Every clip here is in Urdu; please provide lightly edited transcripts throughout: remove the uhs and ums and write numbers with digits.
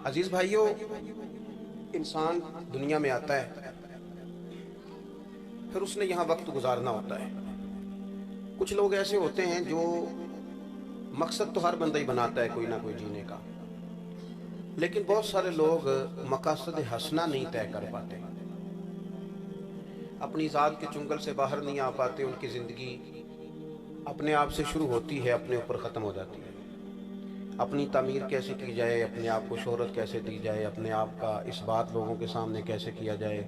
عزیز بھائیوں، انسان دنیا میں آتا ہے، پھر اس نے یہاں وقت گزارنا ہوتا ہے۔ کچھ لوگ ایسے ہوتے ہیں جو مقصد تو ہر بندہ ہی بناتا ہے کوئی نہ کوئی جینے کا، لیکن بہت سارے لوگ مقاصد حسنہ نہیں طے کر پاتے، اپنی ذات کے چنگل سے باہر نہیں آ پاتے۔ ان کی زندگی اپنے آپ سے شروع ہوتی ہے، اپنے اوپر ختم ہو جاتی ہے۔ اپنی تعمیر کیسے کی جائے، اپنے آپ کو شہرت کیسے دی جائے، اپنے آپ کا اس بات لوگوں کے سامنے کیسے کیا جائے،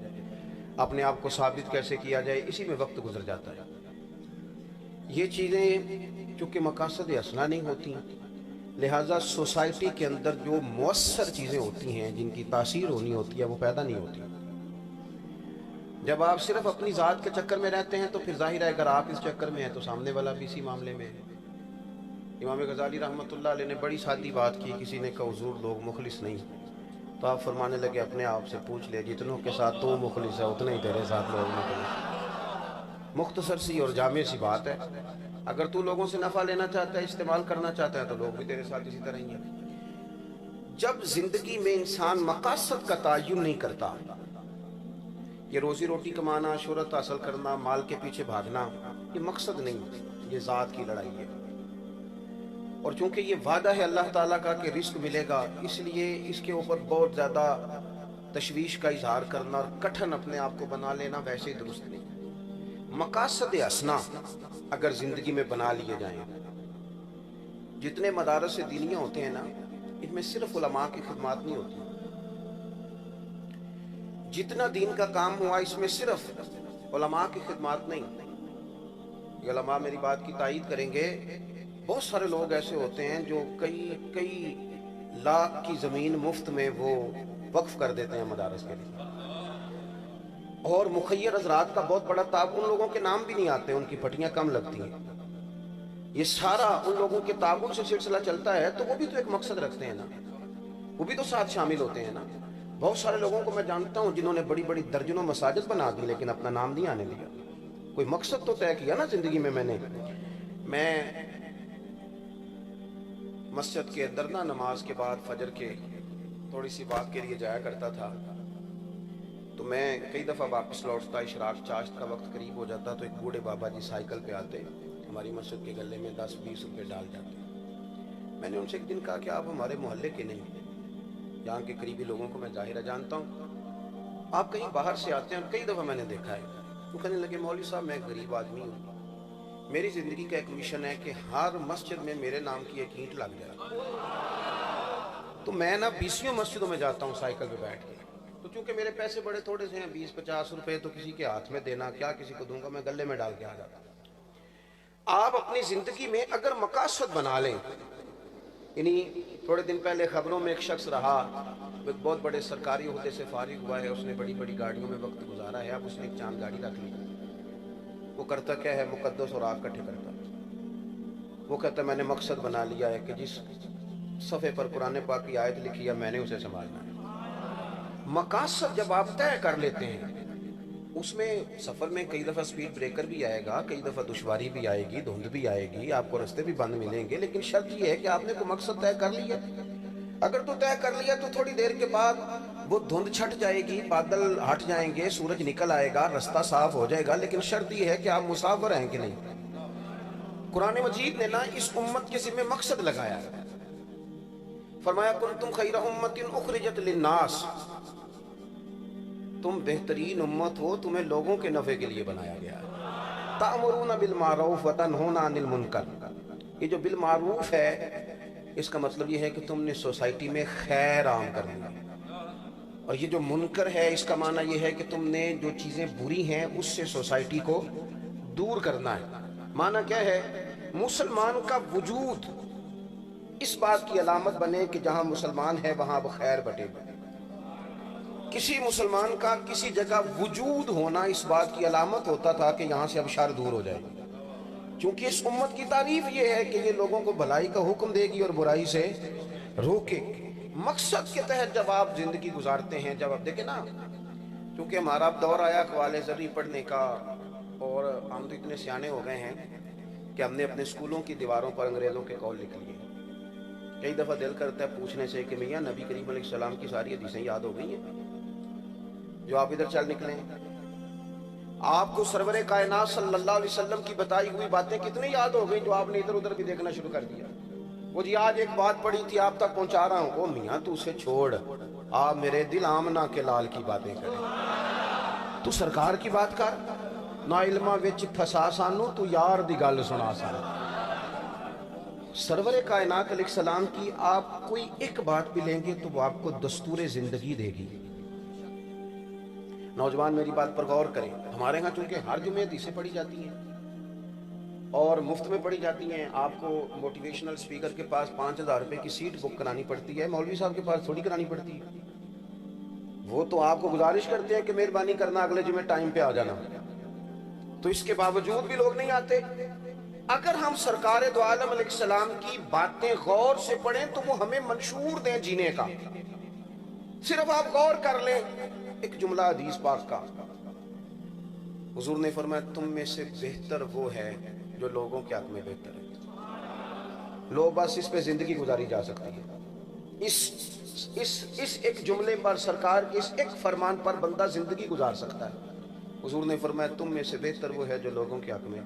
اپنے آپ کو ثابت کیسے کیا جائے، اسی میں وقت گزر جاتا ہے۔ یہ چیزیں چونکہ مقاصد حسنہ نہیں ہوتی، لہٰذا سوسائٹی کے اندر جو مؤثر چیزیں ہوتی ہیں، جن کی تاثیر ہونی ہوتی ہے، وہ پیدا نہیں ہوتی۔ جب آپ صرف اپنی ذات کے چکر میں رہتے ہیں تو پھر ظاہر ہے اگر آپ اس چکر میں ہیں تو سامنے والا بھی اسی معاملے میں ہے۔ امام غزالی رحمۃ اللہ علیہ نے بڑی سادی بات کی، کسی نے کہا حضور لوگ مخلص نہیں، تو آپ فرمانے لگے اپنے آپ سے پوچھ لے، جتنوں کے ساتھ تو مخلص ہے اتنے ہی تیرے ساتھ لوگ مخلص۔ مختصر سی اور جامع سی بات ہے، اگر تو لوگوں سے نفع لینا چاہتا ہے، استعمال کرنا چاہتا ہے، تو لوگ بھی تیرے ساتھ اسی طرح ہی ہیں۔ جب زندگی میں انسان مقاصد کا تعین نہیں کرتا، یہ روزی روٹی کمانا، شہرت حاصل کرنا، مال کے پیچھے بھاگنا، یہ مقصد نہیں، یہ ذات کی لڑائی ہے۔ اور چونکہ یہ وعدہ ہے اللہ تعالیٰ کا کہ رزق ملے گا، اس لیے اس کے اوپر بہت زیادہ تشویش کا اظہار کرنا اور کٹھن اپنے آپ کو بنا لینا ویسے ہی درست نہیں۔ مقاصد حسنہ اگر زندگی میں بنا لیے جائیں، جتنے مدارس دینیہ ہوتے ہیں نا، ان میں صرف علماء کی خدمات نہیں ہوتی۔ جتنا دین کا کام ہوا اس میں صرف علماء کی خدمات نہیں۔ یہ علماء میری بات کی تائید کریں گے، بہت سارے لوگ ایسے ہوتے ہیں جو کئی لاکھ کی زمین مفت میں وہ وقف کر دیتے ہیں مدارس کے لیے، اور مخیر حضرات کا بہت بڑا تعاون، ان لوگوں کے نام بھی نہیں آتے، ان کی پھٹیاں کم لگتی ہیں۔ یہ سارا ان لوگوں کے تعاون سے سلسلہ چلتا ہے، تو وہ بھی تو ایک مقصد رکھتے ہیں نا، وہ بھی تو ساتھ شامل ہوتے ہیں نا۔ بہت سارے لوگوں کو میں جانتا ہوں جنہوں نے بڑی بڑی درجنوں مساجد بنا دی، لیکن اپنا نام نہیں آنے دیا۔ کوئی مقصد تو طے کیا نا زندگی میں۔ میں مسجد کے اندر نا نماز کے بعد فجر کے تھوڑی سی بات کے لیے جایا کرتا تھا، تو میں کئی دفعہ واپس لوٹتا، اشراق چاشت کا وقت قریب ہو جاتا، تو ایک بوڑھے بابا جی سائیکل پہ آتے، ہماری مسجد کے گلے میں 10-20 روپے ڈال جاتے۔ میں نے ان سے ایک دن کہا کہ آپ ہمارے محلے کے نہیں، یہاں کے قریبی لوگوں کو میں ظاہرہ جانتا ہوں، آپ کہیں باہر سے آتے ہیں، اور کئی دفعہ میں نے دیکھا ہے۔ وہ کہنے لگے مولوی صاحب میں ایک غریب آدمی ہوں، میری زندگی کا ایک مشن ہے کہ ہر مسجد میں میرے نام کی ایک اینٹ لگ جائے، تو میں نا 20 مسجدوں میں جاتا ہوں سائیکل پہ بیٹھ کے، تو چونکہ میرے پیسے بڑے تھوڑے سے ہیں، 20-50 روپے تو کسی کے ہاتھ میں دینا، کیا کسی کو دوں گا، میں گلے میں ڈال کے آ جاتا ہوں۔ آپ اپنی زندگی میں اگر مقاصد بنا لیں، یعنی تھوڑے دن پہلے خبروں میں ایک شخص رہا، وہ ایک بہت بڑے سرکاری عہدے سے فارغ ہوا ہے، اس نے بڑی بڑی گاڑیوں میں وقت گزارا ہے، اب اس نے ایک چاند گاڑی رکھ لی۔ وہ کرتا کیا ہے، مقدس اور آگ کٹھے کرتا۔ وہ کہتا ہے میں نے مقصد بنا لیا ہے کہ جس صفحے پر قرآن پاک کی آیت لکھی ہے میں نے اسے سنبھالنا ہے۔ مقاصد جب آپ طے کر لیتے ہیں، اس میں سفر میں کئی دفعہ سپیڈ بریکر بھی آئے گا، کئی دفعہ دشواری بھی آئے گی، دھند بھی آئے گی، آپ کو رستے بھی بند ملیں گے، لیکن شرط یہ ہے کہ آپ نے کوئی مقصد طے کر لیا۔ اگر تو طے کر لیا تو تھوڑی دیر کے بعد وہ دھند چھٹ جائے گی، بادل ہٹ جائیں گے، سورج نکل آئے گا، رستہ صاف ہو جائے گا، لیکن شرط یہ ہے کہ آپ مسافر ہیں کہ نہیں۔ قرآن مجید نے نا اس امت کے ذمہ مقصد لگایا ہے، فرمایا کنتم خیر امت اخرجت للناس، تم بہترین امت ہو، تمہیں لوگوں کے نفع کے لیے بنایا گیا ہے۔ تأمرون بالمعروف وتنہون عن المنکر، یہ جو بالمعروف ہے اس کا مطلب یہ ہے کہ تم نے سوسائٹی میں خیر عام کرنی ہے، اور یہ جو منکر ہے اس کا معنی یہ ہے کہ تم نے جو چیزیں بری ہیں اس سے سوسائٹی کو دور کرنا ہے۔ معنی کیا ہے، مسلمان کا وجود اس بات کی علامت بنے کہ جہاں مسلمان ہے وہاں اب خیر بٹے گا۔ کسی مسلمان کا کسی جگہ وجود ہونا اس بات کی علامت ہوتا تھا کہ یہاں سے اب شر دور ہو جائے گی، چونکہ اس امت کی تعریف یہ ہے کہ یہ لوگوں کو بھلائی کا حکم دے گی اور برائی سے روکے گی۔ مقصد کے تحت جب آپ زندگی گزارتے ہیں، جب آپ دیکھیں نا، کیونکہ ہمارا اب دور آیا اقوال زرعی پڑھنے کا، اور ہم تو اتنے سیانے ہو گئے ہیں کہ ہم نے اپنے اسکولوں کی دیواروں پر انگریزوں کے قول لکھ لیے کئی دفعہ دل کرتا ہے پوچھنے سے کہ میاں نبی کریم علیہ السلام کی ساری حدیثیں یاد ہو گئی ہیں جو آپ ادھر چل نکلے ہیں؟ آپ کو سرور کائنات صلی اللہ علیہ وسلم کی بتائی ہوئی باتیں کتنی یاد ہو گئی جو آپ نے ادھر ادھر بھی دیکھنا شروع کر دیا؟ وہ جی آج ایک بات پڑی تھی آپ تک پہنچا رہا ہوں. او میاں تو اسے چھوڑ, آپ میرے دل آمنہ کے لال کی باتیں کریں, تو سرکار کی بات کر. نا علمہ وچ پھسا سانو تو یار دی گل سنا سانو. سرور کائنات علیہ السلام کی آپ کوئی ایک بات بھی لیں گے تو وہ آپ کو دستور زندگی دے گی. نوجوان میری بات پر غور کریں. ہمارے ہاں چونکہ ہر جمعے حدیثیں پڑھی جاتی ہیں اور مفت میں پڑھی جاتی ہیں. آپ کو موٹیویشنل سپیکر کے پاس 5,000 روپے کی سیٹ بک کرانی پڑتی ہے, مولوی صاحب کے پاس تھوڑی کرانی پڑتی ہے. وہ تو آپ کو گزارش کرتے ہیں کہ مہربانی کرنا اگلے جمعے ٹائم پہ آ جانا, تو اس کے باوجود بھی لوگ نہیں آتے. اگر ہم سرکار دو عالم علیہ السلام کی باتیں غور سے پڑھیں تو وہ ہمیں منشور دیں جینے کا. صرف آپ غور کر لیں ایک جملہ حدیث پاک کا. حضور نے فرمایا تم میں سے بہتر وہ ہے جو لوگوں کے حق میں بہتر ہے. لوگ بس اس پہ زندگی گزاری جا سکتی ہے. اس ایک جملے پر, سرکار کے اس ایک فرمان پر بندہ زندگی گزار سکتا ہے. حضور نے فرمایا تم میں سے بہتر وہ ہے جو لوگوں کے حق میں.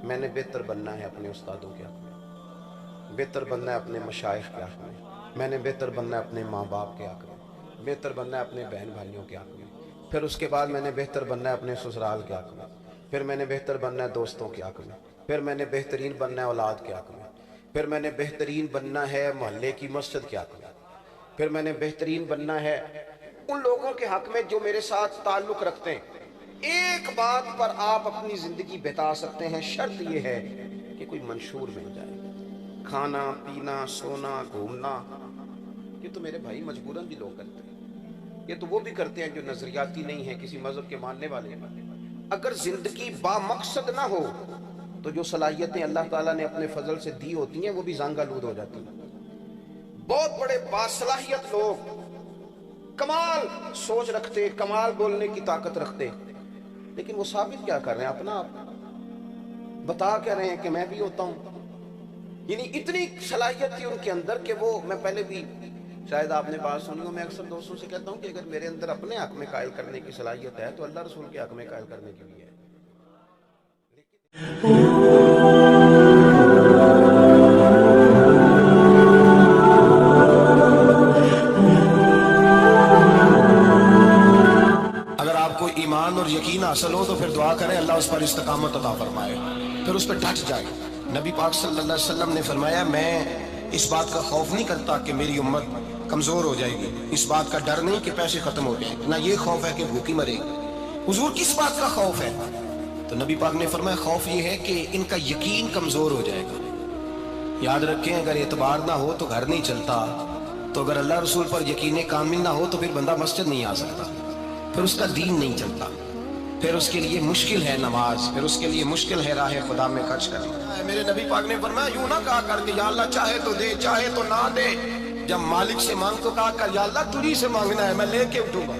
میں نے بہتر بننا ہے اپنے استادوں کے حق میں, بہتر بننا ہے اپنے مشائخ کے حق میں, میں نے بہتر بننا ہے اپنے ماں باپ کے حق میں, بہتر بننا ہے اپنے بہن بھائیوں کے حق میں. پھر اس کے بعد میں نے بہتر بننا ہے اپنے سسرال کے حق میں, پھر میں نے بہتر بننا ہے دوستوں کے حق میں, پھر میں نے بہترین بننا ہے اولاد کے حق میں, پھر میں نے بہترین بننا ہے محلے کی مسجد کے حق میں, پھر میں نے بہترین بننا ہے ان لوگوں کے حق میں جو میرے ساتھ تعلق رکھتے ہیں. ایک بات پر آپ اپنی زندگی بتا سکتے ہیں, شرط یہ ہے کہ کوئی منشور مل جائے. کھانا پینا سونا گھومنا یہ تو میرے بھائی مجبوراً بھی لوگ کرتے ہیں. یہ تو وہ بھی کرتے ہیں جو نظریاتی نہیں ہیں, کسی مذہب کے ماننے والے ہیں. اگر زندگی با مقصد نہ ہو تو جو صلاحیتیں اللہ تعالیٰ نے اپنے فضل سے دی ہوتی ہیں وہ بھی زنگ آلود ہو جاتی ہیں. بہت بڑے باصلاحیت لوگ, کمال سوچ رکھتے, کمال بولنے کی طاقت رکھتے, لیکن وہ ثابت کیا کر رہے ہیں؟ اپنا آپ بتا کیا رہے ہیں کہ میں بھی ہوتا ہوں. یعنی اتنی صلاحیت تھی ان کے اندر کہ وہ, میں پہلے بھی شاید آپ نے بات سنی ہو, میں اکثر دوستوں سے کہتا ہوں کہ اگر میرے اندر اپنے حق میں قائل کرنے کی صلاحیت ہے تو اللہ رسول کے حق میں قائل کرنے کی بھی ہے. اگر آپ کو ایمان اور یقین حاصل ہو تو پھر دعا کریں اللہ اس پر استقامت عطا فرمائے, پھر اس پہ ڈٹ جائے. نبی پاک صلی اللہ علیہ وسلم نے فرمایا میں اس بات کا خوف نہیں کرتا کہ میری امت کمزور ہو جائے گی, اس بات کا ڈر نہیں کہ پیسے ختم ہو جائیں, نہ یہ خوف ہے کہ بھوکی مرے گی. حضور کس بات کا خوف ہے؟ تو نبی پاک نے فرمایا خوف یہ ہے کہ ان کا یقین کمزور ہو جائے گا. یاد رکھیں اگر اعتبار نہ ہو تو گھر نہیں چلتا, تو اگر اللہ رسول پر یقین کامل نہ ہو تو پھر بندہ مسجد نہیں آ سکتا, پھر اس کا دین نہیں چلتا, پھر اس کے لیے مشکل ہے نماز, پھر اس کے لیے مشکل ہے راہ خدا میں خرچ کرنا. میرے نبی پاک نے فرمایا یوں نہ کہا کر کہ یا اللہ چاہے تو دے چاہے تو نہ دے, جب مالک سے مانگ تو کہا کر یا اللہ تجھی سے مانگنا ہے, میں لے کے اٹھوں گا,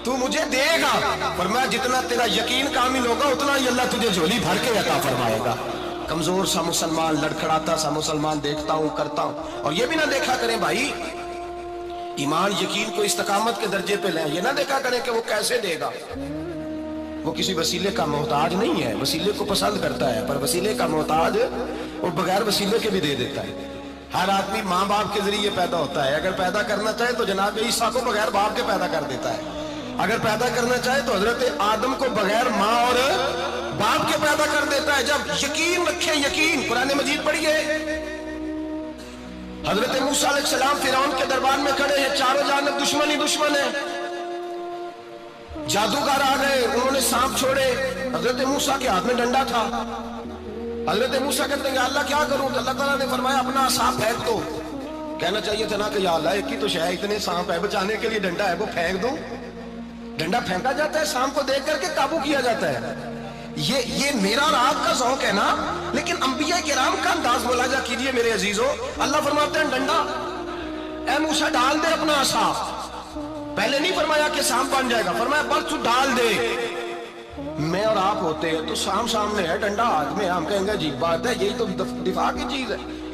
تو مجھے دے گا. فرمایا جتنا تیرا یقین کامل ہوگا اتنا ہی اللہ تجھے جھولی بھر کے عطا فرمائے گا. کمزور سا مسلمان, لڑکھڑاتا سا مسلمان دیکھتا ہوں کرتا ہوں, اور یہ بھی نہ دیکھا کریں بھائی ایمان یقین کو استقامت کے درجے پہ لیں, یہ نہ دیکھا کریں کہ وہ کیسے دے گا. وہ کسی وسیلے کا محتاج نہیں ہے, وسیلے کو پسند کرتا ہے, پر وسیلے کا محتاج وہ بغیر وسیلے کے بھی دے دیتا ہے. ہر آدمی ماں باپ کے ذریعے پیدا ہوتا ہے, اگر پیدا کرنا چاہے تو جناب عیسیٰ کو بغیر باپ کے پیدا کر دیتا ہے, اگر پیدا کرنا چاہے تو حضرت آدم کو بغیر ماں اور باپ کے پیدا کر دیتا ہے. جب یقین رکھیں, یقین قرآن مجید پڑھیے, حضرت موسیٰ علیہ السلام فرعون کے دربار میں کھڑے ہیں, چاروں جانب دشمن ہی دشمن ہے, جادوگر آ گئے, انہوں نے سانپ چھوڑے, حضرت موسیٰ کے ہاتھ میں ڈنڈا تھا. حضرت موسیٰ کہتے ہیں کہ اللہ کیا کروں؟ تو اللہ تعالیٰ نے فرمایا اپنا سانپ پھینک دو. کہنا چاہیے تھا نا کہ یا اللہ ایک ہی تو شے, اتنے سانپ ہے, بچانے کے لیے ڈنڈا ہے وہ پھینک دوں. ڈنڈا پھینکا جاتا ہے, سانپ کو دیکھ کر کے قابو کیا جاتا ہے. یہ میرا اور آپ کا ذوق ہے نا, لیکن انبیاء کرام کا انداز ملاحظہ کیجئے میرے عزیزو. اللہ فرماتے ہیں ڈنڈا, اے موسیٰ ڈال دے اپنا عصا. پہلے نہیں فرمایا کہ سانپ بن جائے گا, فرمایا بس تو ڈال دے. میں اور آپ ہوتے ہیں تو سامنے ہے, ڈنڈا ہاتھ میں, ہم کہیں گے عجیب بات ہے, یہی تو دفاع کی چیز ہے,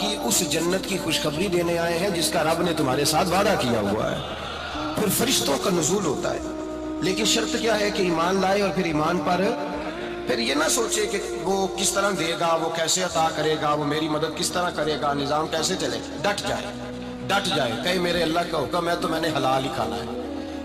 کی اس جنت کی خوشخبری دینے آئے ہیں جس کا رب نے تمہارے ساتھ وعدہ کیا ہوا ہے. پھر فرشتوں کا نزول ہوتا ہے، لیکن شرط کیا ہے کہ ایمان لائے، اور پھر ایمان پر پھر یہ نہ سوچے کہ وہ کس طرح دے گا، وہ کیسے عطا کرے گا، وہ میری مدد کس طرح کرے گا، نظام کیسے چلے. ڈٹ جائے کہے میرے اللہ کا حکم ہے تو میں نے حلال ہی کھانا ہے،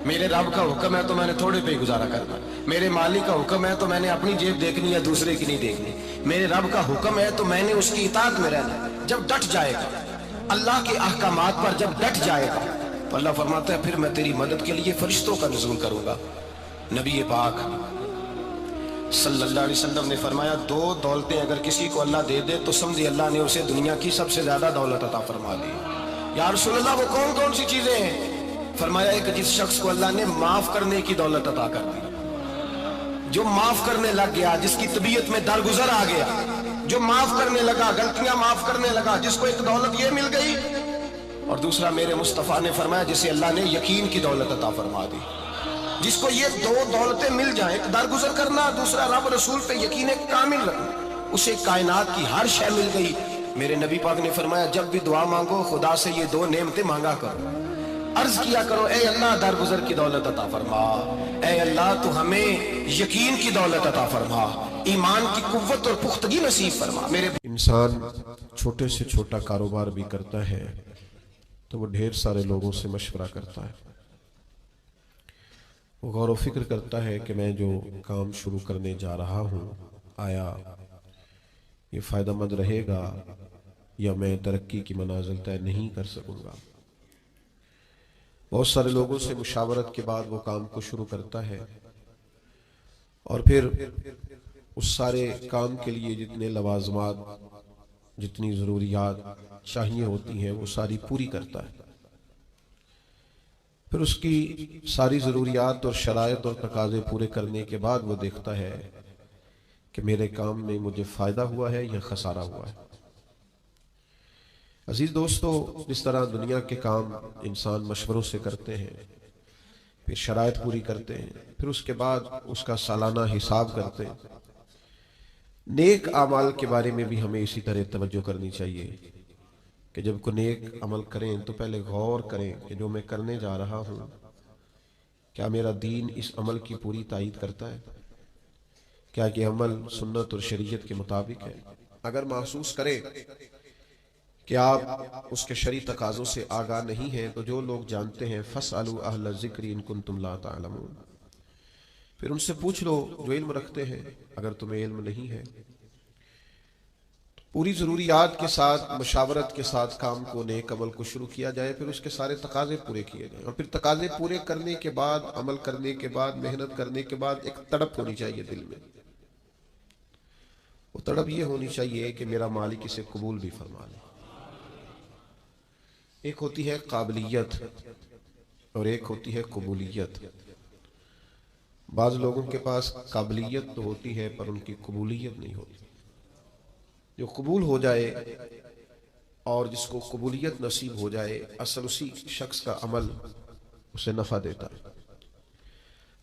میرے رب کا حکم ہے تو میں نے تھوڑے پہ گزارا کرنا ہے، میرے مالک کا حکم ہے تو میں نے اپنی جیب دیکھنی ہے، دوسرے کی نہیں دیکھنی، میرے رب کا حکم ہے تو میں نے اس کی اطاعت میں رہنا ہے. جب ڈٹ جائے گا اللہ کے احکامات پر، جب ڈٹ جائے گا تو اللہ فرماتا ہے پھر میں تیری مدد کے لیے فرشتوں کا نزول کروں گا. نبی پاک صلی اللہ علیہ وسلم نے فرمایا 2 دولتیں اگر کسی کو اللہ دے دے تو سمجھے اللہ نے اسے دنیا کی سب سے زیادہ دولت عطا فرما دی. یا رسول اللہ وہ کون کون سی چیزیں ہیں؟ فرمایا ایک جس شخص کو اللہ نے معاف کرنے کی دولت عطا کر دی، جو معاف کرنے لگ گیا، جس کی طبیعت میں درگزر آ گیا، جو معاف کرنے لگا، غلطیاں معاف کرنے لگا، جس کو ایک دولت یہ مل گئی. اور دوسرا میرے مصطفیٰ نے فرمایا جسے اللہ نے یقین کی دولت عطا فرما دی. جس کو یہ 2 دولتیں مل جائیں، ایک درگزر کرنا، دوسرا رب رسول پہ یقین کامل رکھنا، اسے کائنات کی ہر شے مل گئی. میرے نبی پاک نے فرمایا جب بھی دعا مانگو خدا سے یہ 2 نعمتیں مانگا کرو، عرض کیا کرو اے اللہ درگزر کی دولت عطا فرما، اے اللہ تو ہمیں یقین کی دولت عطا فرما، ایمان کی قوت اور پختگی نصیب فرما. میرے انسان چھوٹے سے چھوٹا کاروبار بھی کرتا ہے تو وہ ڈھیر سارے لوگوں سے مشورہ کرتا ہے، وہ غور و فکر کرتا ہے کہ میں جو کام شروع کرنے جا رہا ہوں آیا یہ فائدہ مند رہے گا یا میں ترقی کی منازل طے نہیں کر سکوں گا. بہت سارے لوگوں سے مشاورت کے بعد وہ کام کو شروع کرتا ہے اور پھر اس سارے کام کے لیے جتنے لوازمات، جتنی ضروریات چاہیے ہوتی ہیں وہ ساری پوری کرتا ہے. پھر اس کی ساری ضروریات اور شرائط اور تقاضے پورے کرنے کے بعد وہ دیکھتا ہے کہ میرے کام میں مجھے فائدہ ہوا ہے یا خسارہ ہوا ہے. عزیز دوستو، جس طرح دنیا کے کام انسان مشوروں سے کرتے ہیں، پھر شرائط پوری کرتے ہیں، پھر اس کے بعد اس کا سالانہ حساب کرتے ہیں، نیک اعمال کے بارے میں بھی ہمیں اسی طرح توجہ کرنی چاہیے کہ جب کوئی نیک عمل کریں تو پہلے غور کریں کہ جو میں کرنے جا رہا ہوں کیا میرا دین اس عمل کی پوری تائید کرتا ہے، کیا یہ عمل سنت اور شریعت کے مطابق ہے. اگر محسوس کریں کہ آپ اس کے شرعی تقاضوں سے آگاہ نہیں ہیں تو جو لوگ جانتے ہیں فَاسْأَلُوا أَهْلَ الذِّكْرِ إِن كُنتُمْ لَا تَعْلَمُونَ، پھر ان سے پوچھ لو جو علم رکھتے ہیں. اگر تمہیں علم نہیں ہے پوری ضروریات کے ساتھ، مشاورت کے ساتھ کام کو، نیک عمل کو شروع کیا جائے، پھر اس کے سارے تقاضے پورے کیے جائیں، اور پھر تقاضے پورے کرنے کے بعد، عمل کرنے کے بعد، محنت کرنے کے بعد ایک تڑپ ہونی چاہیے دل میں. وہ تڑپ یہ ہونی چاہیے کہ میرا مالک اسے قبول بھی فرما لے. ایک ہوتی ہے قابلیت اور ایک ہوتی ہے قبولیت. بعض لوگوں کے پاس قابلیت تو ہوتی ہے پر ان کی قبولیت نہیں ہوتی. جو قبول ہو جائے اور جس کو قبولیت نصیب ہو جائے، اصل اسی شخص کا عمل اسے نفع دیتا ہے.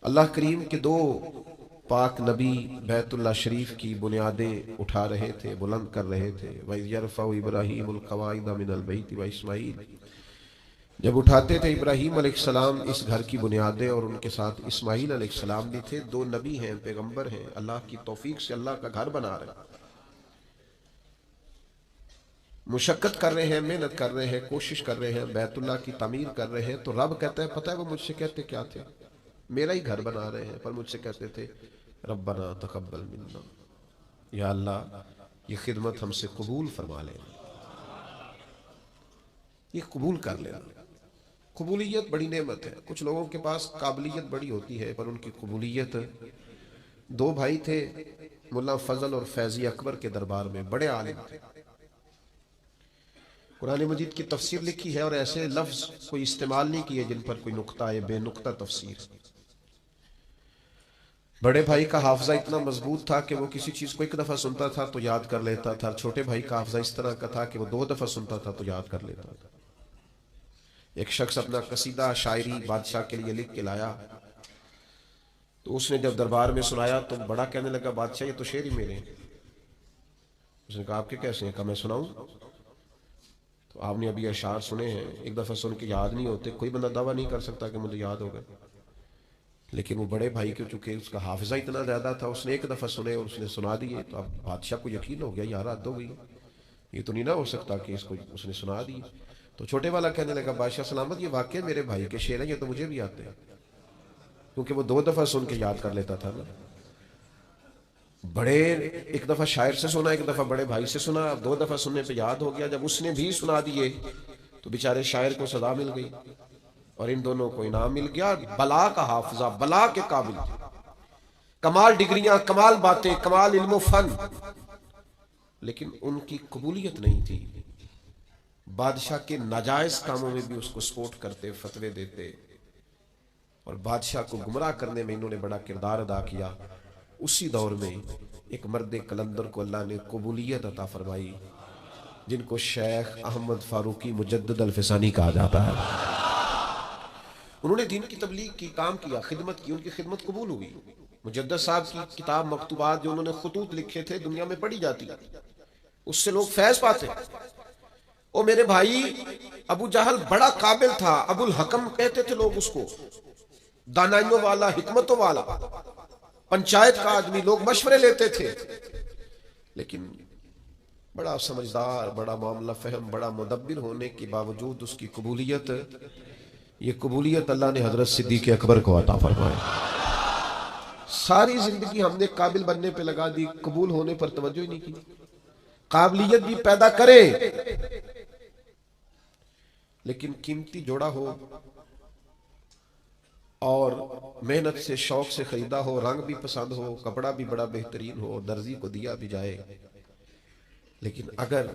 اللہ کریم کے 2 پاک نبی بیت اللہ شریف کی بنیادیں اٹھا رہے تھے، بلند کر رہے تھے. وَإِذْ يَرْفَعُ إِبْرَاهِيمُ الْقَوَاعِدَ مِنَ الْبَيْتِ وَإِسْمَاعِيلُ، جب اٹھاتے تھے ابراہیم علیہ السلام اس گھر کی بنیادیں، اور ان کے ساتھ اسماعیل علیہ السلام بھی تھے. 2 نبی ہیں، پیغمبر ہیں، اللہ کی توفیق سے اللہ کا گھر بنا رہے ہیں، مشقت کر رہے ہیں، محنت کر رہے ہیں، کوشش کر رہے ہیں، بیت اللہ کی تعمیر کر رہے ہیں. تو رب کہتا ہے پتہ ہے وہ مجھ سے کہتے کیا تھے؟ میرا ہی گھر بنا رہے ہیں، پر مجھ سے کہتے تھے ربنا تقبل منا، یا اللہ یہ خدمت ہم سے قبول فرما لے، یہ قبول کر لینا. قبولیت بڑی نعمت ہے. کچھ لوگوں کے پاس قابلیت بڑی ہوتی ہے پر ان کی قبولیت. 2 بھائی تھے، ملا فضل اور فیضی اکبر کے دربار میں، بڑے عالم تھے. قرآن مجید کی تفسیر لکھی ہے اور ایسے لفظ کوئی استعمال نہیں کیے جن پر کوئی نقطہ ہے، بے نقطہ تفسیر. بڑے بھائی کا حافظہ اتنا مضبوط تھا کہ وہ کسی چیز کو 1 دفعہ سنتا تھا تو یاد کر لیتا تھا. چھوٹے بھائی کا حافظہ اس طرح کا تھا کہ وہ 2 دفعہ سنتا تھا تو یاد کر لیتا تھا. ایک شخص اپنا قصیدہ شاعری بادشاہ کے لیے لکھ کے لایا تو اس نے جب دربار میں سنایا تو بڑا کہنے لگا بادشاہ یہ تو شعر ہی میرے ہیں. اس نے کہا آپ کے کیسے ہیں؟ کہا میں سناؤں؟ تو آپ نے ابھی اشعار سنے ہیں، ایک دفعہ سن کے یاد نہیں ہوتے، کوئی بندہ دعویٰ نہیں کر سکتا کہ مجھے یاد ہوگا، لیکن وہ بڑے بھائی کے چونکہ اس کا حافظہ اتنا زیادہ تھا، اس نے ایک دفعہ سنے اور اس نے سنا دیے، تو اب بادشاہ کو یقین ہو گیا یار حد ہو گئی، یہ تو نہیں نہ ہو سکتا کہ اس کو اس نے سنا دی۔ تو چھوٹے والا کہنے لگا بادشاہ سلامت، یہ واقعہ میرے بھائی کے شعر ہیں، یہ تو مجھے بھی آتے ہیں، کیونکہ وہ 2 دفعہ سن کے یاد کر لیتا تھا نا۔ بڑے ایک دفعہ شاعر سے سنا، ایک دفعہ بڑے بھائی سے سنا، اب 2 دفعہ سننے پہ یاد ہو گیا۔ جب اس نے بھی سنا دیے تو بیچارے شاعر کو سزا مل گئی اور ان دونوں کو انعام مل گیا۔ بلا کا حافظہ، بلا کے قابل، کمال ڈگریاں، کمال باتیں، کمال علم و فن، لیکن ان کی قبولیت نہیں تھی۔ بادشاہ کے ناجائز کاموں میں بھی اس کو سپورٹ کرتے، فتوے دیتے، اور بادشاہ کو گمراہ کرنے میں انہوں نے بڑا کردار ادا کیا۔ اسی دور میں ایک مرد قلندر کو اللہ نے قبولیت عطا فرمائی، جن کو شیخ احمد فاروقی مجدد الفسانی کہا جاتا ہے۔ انہوں نے دین کی تبلیغ کی، کام کیا، خدمت کی، ان کی خدمت قبول ہوئی۔ مجدد صاحب کی کتاب مکتوبات جو انہوں نے خطوط لکھے تھے دنیا میں پڑھی جاتی، اس سے لوگ فیض پاتے۔ او میرے بھائی، ابو جہل بڑا قابل تھا، ابو الحکم کہتے تھے لوگ اس کو، دانائیوں والا، حکمتوں والا، پنچایت کا آدمی، لوگ مشورے لیتے تھے، لیکن بڑا سمجھدار، بڑا معاملہ فہم، بڑا مدبر ہونے کے باوجود اس کی قبولیت، یہ قبولیت اللہ نے حضرت صدیق اکبر کو عطا فرمائی۔ ساری زندگی ہم نے قابل بننے پہ لگا دی، قبول ہونے پر توجہ ہی نہیں کی۔ قابلیت بھی پیدا کرے لیکن قیمتی جوڑا ہو اور محنت سے، شوق سے خریدا ہو، رنگ بھی پسند ہو، کپڑا بھی بڑا بہترین ہو، درزی کو دیا بھی جائے، لیکن اگر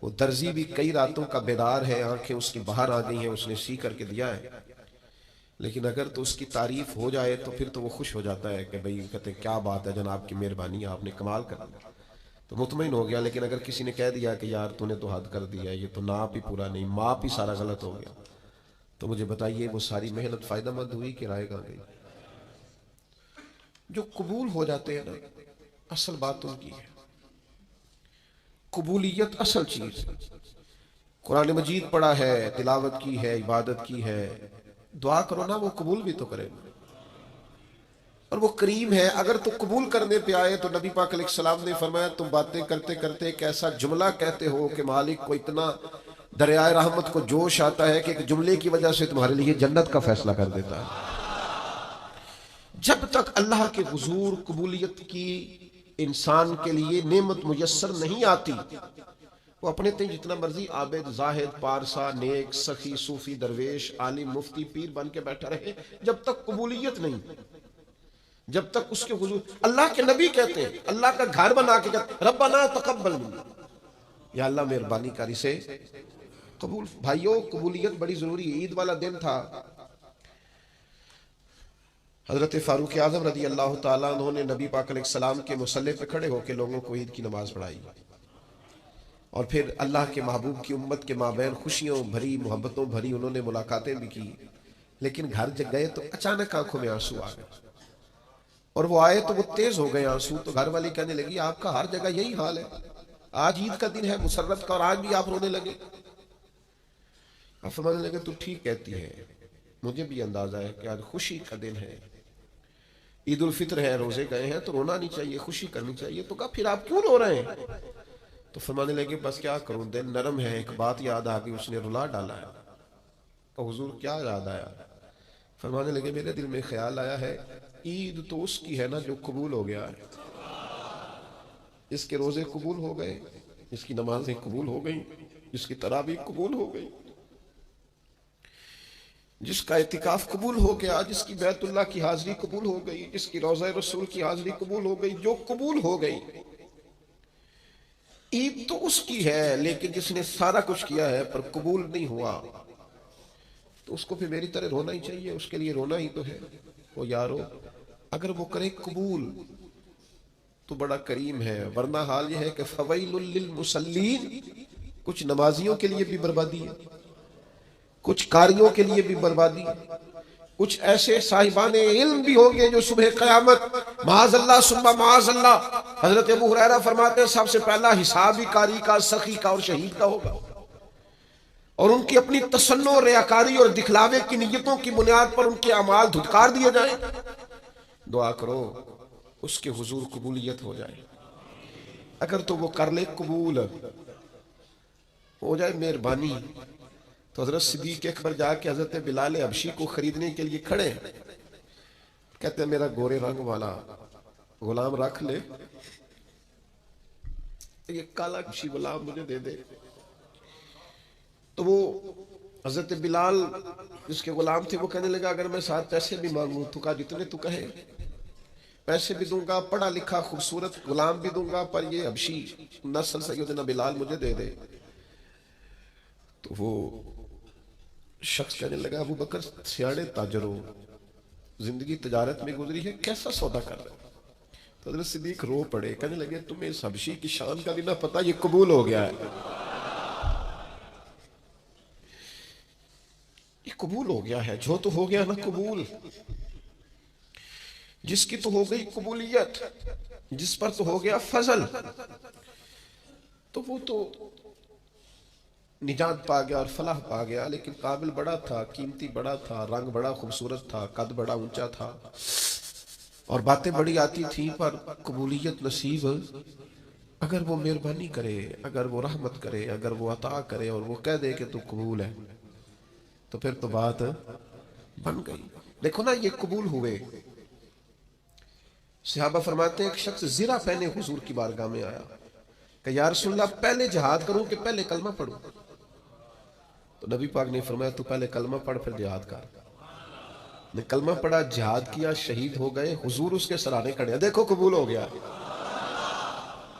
وہ درزی بھی کئی راتوں کا بیدار ہے، آنکھیں اس کی باہر آ گئی ہیں، اس نے سی کر کے دیا ہے، لیکن اگر تو اس کی تعریف ہو جائے تو پھر تو وہ خوش ہو جاتا ہے کہ بھئی کہتے ہیں کیا بات ہے جناب کی مہربانی، آپ نے کمال کر دیا، تو مطمئن ہو گیا۔ لیکن اگر کسی نے کہہ دیا کہ یار تو نے تو حد کر دیا، یہ تو ناپ ہی پورا نہیں، ماپ ہی سارا غلط ہو گیا، تو مجھے بتائیے وہ ساری محنت فائدہ مند ہوئی کہ رائے گاہ گئی؟ جو قبول ہو جاتے ہیں نا، اصل بات ان کی ہے، قبولیت اصل چیز۔ قرآن مجید پڑھا ہے، تلاوت کی ہے، عبادت کی ہے، دعا کرو نا، وہ قبول بھی تو کرے، اور وہ کریم ہے۔ اگر تو قبول کرنے پہ آئے تو نبی پاک علیہ السلام نے فرمایا تم باتیں کرتے کرتے ایک ایسا جملہ کہتے ہو کہ مالک کو اتنا دریائے رحمت کو جوش آتا ہے کہ ایک جملے کی وجہ سے تمہارے لیے جنت کا فیصلہ کر دیتا ہے۔ جب تک اللہ کے حضور قبولیت کی انسان کے لیے نعمت میسر نہیں آتی، وہ اپنے تئیں جتنا مرضی عابد، زاہد، پارسا، نیک، سخی، صوفی، درویش، عالم، مفتی، پیر بن کے بیٹھا رہے، جب تک قبولیت نہیں، جب تک اس کے حضور۔ اللہ کے نبی کہتے ہیں، اللہ کا گھر بنا کے کہتے ہیں ربنا تقبل منا، یا اللہ مہربانی کاری سے قبول۔ بھائیو قبولیت بڑی ضروری ہے۔ عید والا دن تھا، حضرت فاروق اعظم رضی اللہ تعالیٰ عنہ نے نبی پاک علیہ السلام کے مصلی پہ کھڑے ہو کے لوگوں کو عید کی نماز پڑھائی، اور پھر اللہ کے محبوب کی امت کے مابین خوشیوں بھری، محبتوں بھری انہوں نے ملاقاتیں بھی کی، لیکن گھر جب گئے تو اچانک آنکھوں میں آنسو آ گئے، اور وہ آئے تو وہ تیز ہو گئے آنسو، تو گھر والی کہنے لگی آپ کا ہر جگہ یہی حال ہے، آج عید کا دن ہے مسرت کا اور آج بھی آپ رونے لگے۔ آپ فرمانے لگے تو ٹھیک کہتی ہے، مجھے بھی اندازہ ہے کہ آج خوشی کا دن ہے، عید الفطر ہے، روزے گئے ہیں تو رونا نہیں چاہیے، خوشی کرنی چاہیے۔ تو کہا پھر آپ کیوں رو رہے ہیں؟ تو فرمانے لگے بس کیا کروں، دل نرم ہے، ایک بات یاد آ گئی، اس نے رلا ڈالا ہے۔ کہ حضور کیا یاد آیا؟ فرمانے لگے میرے دل میں خیال آیا ہے عید تو اس کی ہے نا جو قبول ہو گیا ہے، اس کے روزے قبول ہو گئے، اس کی نمازیں قبول ہو گئی، اس کی تراویح قبول ہو گئی، جس کا اعتکاف قبول ہو گیا، جس کی بیت اللہ کی حاضری قبول ہو گئی، جس کی روضہ رسول کی حاضری قبول ہو گئی، جو قبول ہو گئی۔ عید تو اس کی ہے، لیکن جس نے سارا کچھ کیا ہے پر قبول نہیں ہوا، تو اس کو پھر میری طرح رونا ہی چاہیے، اس کے لیے رونا ہی تو ہے۔ وہ یارو اگر وہ کرے قبول تو بڑا کریم ہے، ورنہ حال یہ ہے کہ فویل للمصلین، کچھ نمازیوں کے لیے بھی بربادی ہے، کچھ قاریوں کے لیے بھی بربادی ہے، کچھ ایسے صاحبان علم بھی ہوں گے جو صبح قیامت معاذ اللہ ثم معاذ اللہ حضرت ابو ہریرہ فرماتے ہیں سب سے پہلا حساب ہی کاری کا، سخی کا اور شہید کا ہوگا، اور ان کی اپنی تصنع، ریاکاری اور دکھلاوے کی نیتوں کی بنیاد پر ان کے اعمال دھتکار دیے جائیں۔ دعا کرو اس کے حضور قبولیت ہو جائے، اگر تو وہ کر لے قبول ہو جائے مہربانی، تو حضرت صدیق اکبر جا کے حضرت بلال حبشی کو خریدنے کے لیے کھڑے، کہتے ہیں میرا گورے رنگ والا غلام رکھ لے، یہ کالا حبشی غلام مجھے دے دے۔ تو وہ حضرت بلال جس کے غلام تھے وہ کہنے لگا اگر میں ساتھ پیسے بھی مانگوں تو کہا جتنے تو کہے، پیسے بھی دوں گا، پڑھا لکھا خوبصورت غلام بھی دوں گا، پر یہ حبشی نسل سیدنا بلال مجھے دے دے۔ تو وہ شخص کہنے لگا ابو بکر سیاڑے تاجر ہو، زندگی تجارت میں گزری ہے، کیسا سودا کر رہے؟ تو حضرت صدیق رو پڑے، کہنے لگے تمہیں اس حبشی کی شان کا بھی نہ پتا، یہ قبول ہو گیا ہے، یہ قبول ہو گیا ہے، جو تو ہو گیا نا قبول، جس کی تو ہو گئی قبولیت، جس پر تو ہو گیا فضل، تو وہ تو نجات پا گیا اور فلاح پا گیا۔ لیکن قابل بڑا تھا، قیمتی بڑا تھا، رنگ بڑا خوبصورت تھا، قد بڑا اونچا تھا، اور باتیں بڑی آتی تھیں، پر قبولیت نصیب اگر وہ مہربانی کرے، اگر وہ رحمت کرے، اگر وہ عطا کرے اور وہ کہہ دے کہ تو قبول ہے، تو پھر تو بات بن گئی۔ دیکھو نا یہ قبول ہوئے۔ صحابہ فرماتے ہیں ایک شخص زرہ پہنے حضور کی بارگاہ میں آیا کہ یا رسول اللہ پہلے جہاد کروں کہ پہلے کلمہ پڑھوں؟ تو نبی پاک نے فرمایا تو پہلے کلمہ پڑھ پھر جہاد کر۔ نے کلمہ پڑھا، جہاد کیا، شہید ہو گئے، حضور اس کے سرانے کھڑے، دیکھو قبول ہو گیا،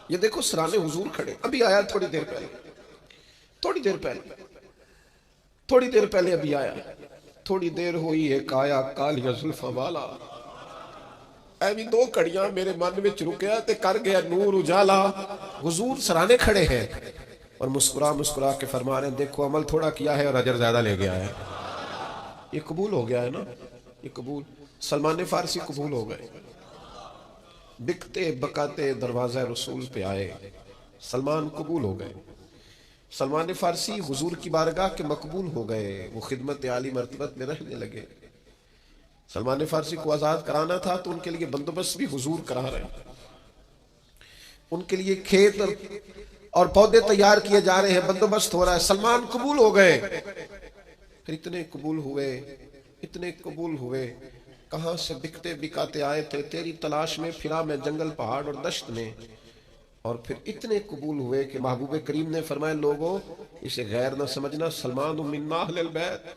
یہ دیکھو سرانے حضور کھڑے۔ ابھی آیا تھوڑی دیر پہلے ابھی آیا، تھوڑی دیر ہوئی ایک آیا کالیاں زلفاں والا، ایویں دو کڑیاں میرے من میں رکیا تے کر گیا نور اجالا۔ حضور سرانے کھڑے ہیں اور مسکرا کے فرما رہے ہیں دیکھو عمل تھوڑا کیا ہے اور اجر زیادہ لے گیا ہے، یہ قبول ہو گیا ہے نا، یہ قبول۔ سلمان فارسی قبول ہو گئے، بکتے بکاتے دروازہ رسول پہ آئے، سلمان قبول ہو گئے۔ سلمان فارسی حضور کی بارگاہ کے مقبول ہو گئے، وہ خدمت عالی مرتبت میں رہنے لگے۔ سلمان فارسی کو آزاد کرانا تھا تو ان کے لیے بندوبست بھی حضور کرا رہے ہیں، ان کے لیے کھیت اور پودے تیار کیے جا رہے ہیں، بندوبست ہو رہا ہے۔ سلمان قبول ہو گئے، پھر اتنے قبول ہوئے، کہاں سے بکتے بکاتے آئے تھے، تیری تلاش میں پھرا میں جنگل پہاڑ اور دشت میں، اور پھر اتنے قبول ہوئے کہ محبوب کریم نے فرمایا لوگوں اسے غیر نہ سمجھنا، سلمان من اہل البیت،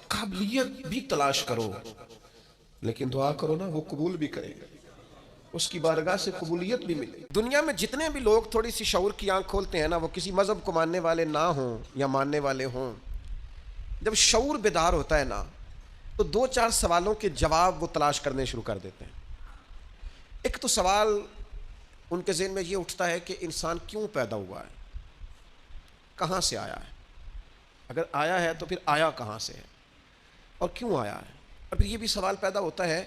قابلیت بھی تلاش کرو لیکن دعا کرو نا وہ قبول بھی کرے، اس کی بارگاہ سے قبولیت بھی ملے۔ دنیا میں جتنے بھی لوگ تھوڑی سی شعور کی آنکھ کھولتے ہیں نا، وہ کسی مذہب کو ماننے والے نہ ہوں یا ماننے والے ہوں، جب شعور بیدار ہوتا ہے نا تو دو چار سوالوں کے جواب وہ تلاش کرنے شروع کر دیتے ہیں۔ ایک تو سوال ان کے ذہن میں یہ اٹھتا ہے کہ انسان کیوں پیدا ہوا ہے، کہاں سے آیا ہے، اگر آیا ہے تو پھر آیا کہاں سے ہے اور کیوں آیا ہے۔ اور پھر یہ بھی سوال پیدا ہوتا ہے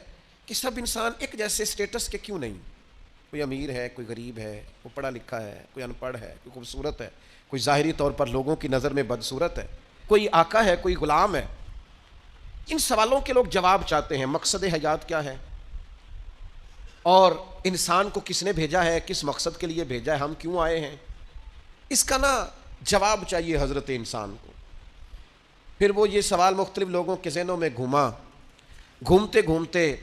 کہ سب انسان ایک جیسے سٹیٹس کے کیوں نہیں، کوئی امیر ہے، کوئی غریب ہے، کوئی پڑھا لکھا ہے، کوئی ان پڑھ ہے، کوئی خوبصورت ہے، کوئی ظاہری طور پر لوگوں کی نظر میں بدصورت ہے، کوئی آقا ہے، کوئی غلام ہے۔ ان سوالوں کے لوگ جواب چاہتے ہیں، مقصد حیات کیا ہے، اور انسان کو کس نے بھیجا ہے، کس مقصد کے لیے بھیجا ہے، ہم کیوں آئے ہیں، اس کا نا جواب چاہیے حضرت انسان کو۔ پھر وہ یہ سوال مختلف لوگوں کے ذہنوں میں گھومتے گھومتے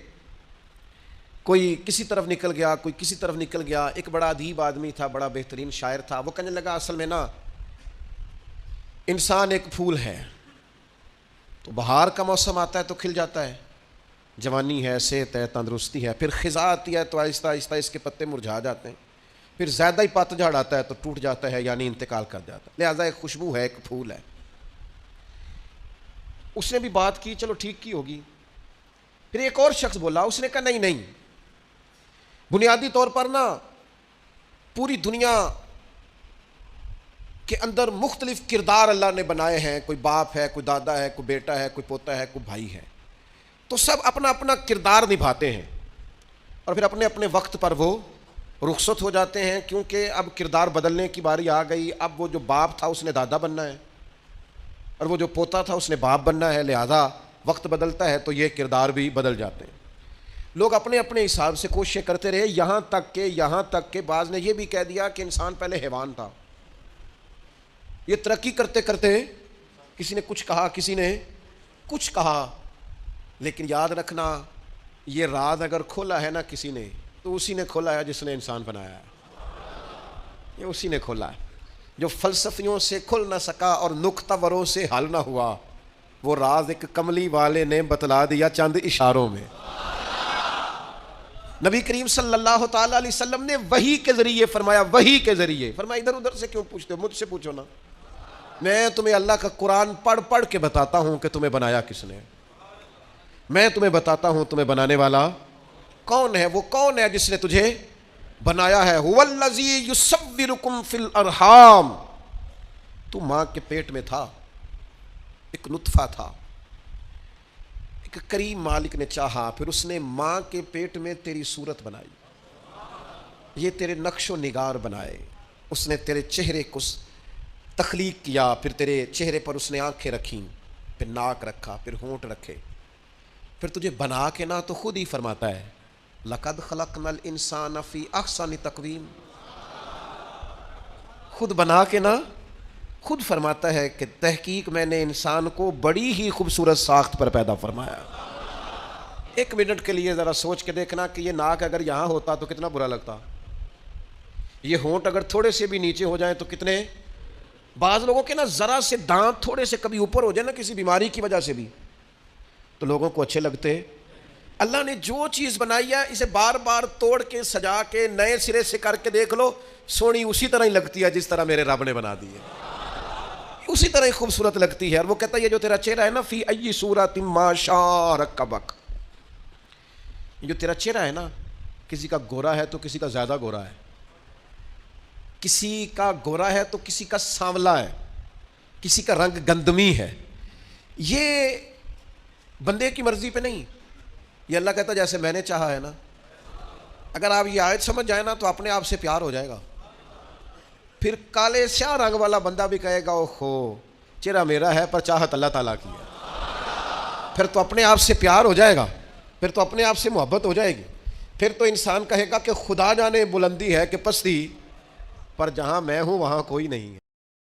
کوئی کسی طرف نکل گیا، کوئی کسی طرف نکل گیا۔ ایک بڑا ادیب آدمی تھا، بڑا بہترین شاعر تھا، وہ کہنے لگا اصل میں نا انسان ایک پھول ہے، تو بہار کا موسم آتا ہے تو کھل جاتا ہے، جوانی ہے، صحت ہے، تندرستی ہے، پھر خزاں آتی ہے تو آہستہ آہستہ اس کے پتے مرجھا جاتے ہیں، پھر زیادہ ہی پتجھڑ آتا ہے تو ٹوٹ جاتا ہے، یعنی انتقال کر جاتا ہے، لہٰذا ایک خوشبو ہے، ایک پھول ہے۔ اس نے بھی بات کی، چلو ٹھیک کی ہوگی۔ پھر ایک اور شخص بولا، اس نے کہا نہیں، بنیادی طور پر نا پوری دنیا کے اندر مختلف کردار اللہ نے بنائے ہیں، کوئی باپ ہے، کوئی دادا ہے، کوئی بیٹا ہے، کوئی پوتا ہے، کوئی بھائی ہے، تو سب اپنا اپنا کردار نبھاتے ہیں اور پھر اپنے اپنے وقت پر وہ رخصت ہو جاتے ہیں کیونکہ اب کردار بدلنے کی باری آ گئی. اب وہ جو باپ تھا اس نے دادا بننا ہے اور وہ جو پوتا تھا اس نے باپ بننا ہے, لہذا وقت بدلتا ہے تو یہ کردار بھی بدل جاتے ہیں. لوگ اپنے اپنے حساب سے کوششیں کرتے رہے, یہاں تک کہ بعض نے یہ بھی کہہ دیا کہ انسان پہلے حیوان تھا. یہ ترقی کرتے کرتے کسی نے کچھ کہا, کسی نے کچھ کہا, لیکن یاد رکھنا یہ راز اگر کھولا ہے نا کسی نے تو اسی نے کھولا ہے جس نے انسان بنایا ہے. یہ اسی نے کھولا ہے. جو فلسفیوں سے کھل نہ سکا اور نکتہ وروں سے حل نہ ہوا, وہ راز ایک کملی والے نے بتلا دیا چند اشاروں میں. نبی کریم صلی اللہ تعالی علیہ وسلم نے وحی کے ذریعے فرمایا, وحی کے ذریعے فرمایا. ادھر ادھر سے کیوں پوچھتے ہو, مجھ سے پوچھو نا. میں تمہیں اللہ کا قرآن پڑھ پڑھ کے بتاتا ہوں کہ تمہیں بنایا کس نے. میں تمہیں بتاتا ہوں تمہیں بنانے والا کون ہے. وہ کون ہے جس نے تجھے بنایا ہے. هو الذی یصورکم فی الارحام. تو ماں کے پیٹ میں تھا, ایک نطفہ تھا, ایک کریم مالک نے چاہا, پھر اس نے ماں کے پیٹ میں تیری صورت بنائی, یہ تیرے نقش و نگار بنائے. اس نے تیرے چہرے کو تخلیق کیا, پھر تیرے چہرے پر اس نے آنکھیں رکھیں, پھر ناک رکھا, پھر ہونٹ رکھے, پھر تجھے بنا کے نہ تو خود ہی فرماتا ہے لَقَدْ خَلَقْنَا الْإِنسَانَ فِي أَحْسَنِ تَقْوِيمٍ. خود بنا کے نہ خود فرماتا ہے کہ تحقیق میں نے انسان کو بڑی ہی خوبصورت ساخت پر پیدا فرمایا. ایک منٹ کے لیے ذرا سوچ کے دیکھنا کہ یہ ناک اگر یہاں ہوتا تو کتنا برا لگتا, یہ ہونٹ اگر تھوڑے سے بھی نیچے ہو جائیں تو کتنے. بعض لوگوں کے نا ذرا سے دانت تھوڑے سے کبھی اوپر ہو جائے نا کسی بیماری کی وجہ سے بھی تو لوگوں کو اچھے لگتے. اللہ نے جو چیز بنائی ہے اسے بار بار توڑ کے سجا کے نئے سرے سے کر کے دیکھ لو, سونی اسی طرح ہی لگتی ہے جس طرح میرے رب نے بنا دی ہے, اسی طرح ہی خوبصورت لگتی ہے. اور وہ کہتا ہے یہ جو تیرا چہرہ ہے نا فی ای صورت ما شاء رکبک, یہ جو تیرا چہرہ ہے نا کسی کا گورا ہے تو کسی کا زیادہ گورا ہے, کسی کا گورا ہے تو کسی کا سانولا ہے, کسی کا رنگ گندمی ہے. یہ بندے کی مرضی پہ نہیں, یہ اللہ کہتا ہے جیسے میں نے چاہا ہے نا. اگر آپ یہ آیت سمجھ جائیں نا تو اپنے آپ سے پیار ہو جائے گا. پھر کالے سیاہ رنگ والا بندہ بھی کہے گا اوہو چہرہ میرا ہے پر چاہت اللہ تعالیٰ کی ہے. پھر تو اپنے آپ سے پیار ہو جائے گا, پھر تو اپنے آپ سے محبت ہو جائے گی. پھر تو انسان کہے گا کہ خدا جانے بلندی ہے کہ پستی, پر جہاں میں ہوں وہاں کوئی نہیں ہے.